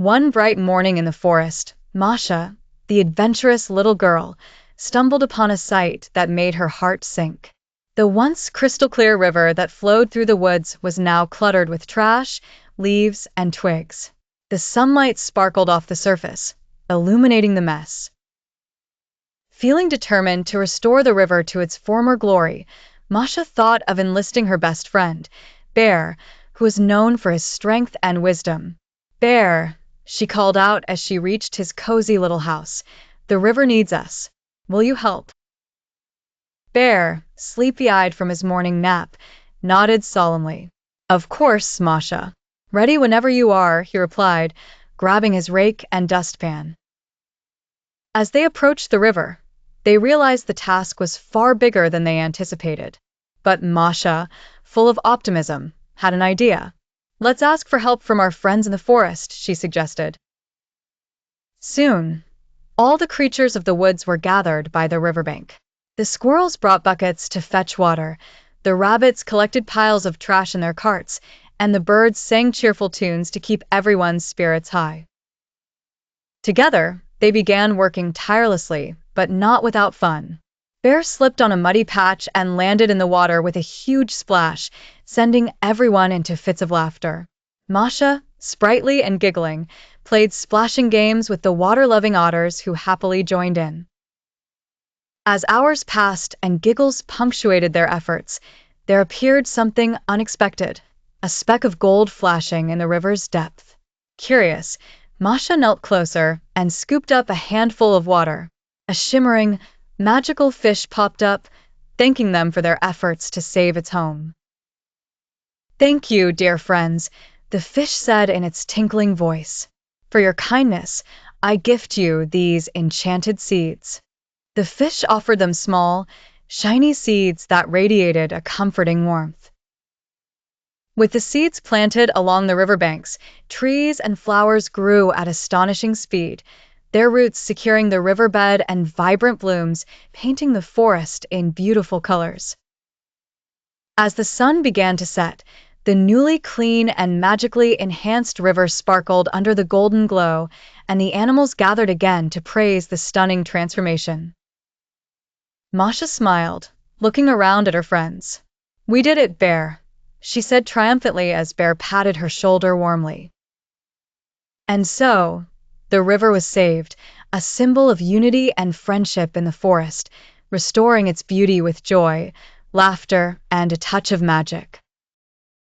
One bright morning in the forest, Masha, the adventurous little girl, stumbled upon a sight that made her heart sink. The once crystal-clear river that flowed through the woods was now cluttered with trash, leaves, and twigs. The sunlight sparkled off the surface, illuminating the mess. Feeling determined to restore the river to its former glory, Masha thought of enlisting her best friend, Bear, who was known for his strength and wisdom. "Bear," she called out as she reached his cozy little house, "the river needs us. Will you help?" Bear, sleepy-eyed from his morning nap, nodded solemnly. "Of course, Masha. Ready whenever you are," he replied, grabbing his rake and dustpan. As they approached the river, they realized the task was far bigger than they anticipated. But Masha, full of optimism, had an idea. "Let's ask for help from our friends in the forest," she suggested. Soon, all the creatures of the woods were gathered by the riverbank. The squirrels brought buckets to fetch water, the rabbits collected piles of trash in their carts, and the birds sang cheerful tunes to keep everyone's spirits high. Together, they began working tirelessly, but not without fun. Bear slipped on a muddy patch and landed in the water with a huge splash, sending everyone into fits of laughter. Masha, sprightly and giggling, played splashing games with the water-loving otters who happily joined in. As hours passed and giggles punctuated their efforts, there appeared something unexpected, a speck of gold flashing in the river's depth. Curious, Masha knelt closer and scooped up a handful of water. A shimmering, magical fish popped up, thanking them for their efforts to save its home. "Thank you, dear friends," the fish said in its tinkling voice. "For your kindness, I gift you these enchanted seeds." The fish offered them small, shiny seeds that radiated a comforting warmth. With the seeds planted along the riverbanks, trees and flowers grew at astonishing speed, their roots securing the riverbed and vibrant blooms, painting the forest in beautiful colors. As the sun began to set, the newly clean and magically enhanced river sparkled under the golden glow, and the animals gathered again to praise the stunning transformation. Masha smiled, looking around at her friends. "We did it, Bear," she said triumphantly as Bear patted her shoulder warmly. And so, the river was saved, a symbol of unity and friendship in the forest, restoring its beauty with joy, laughter, and a touch of magic.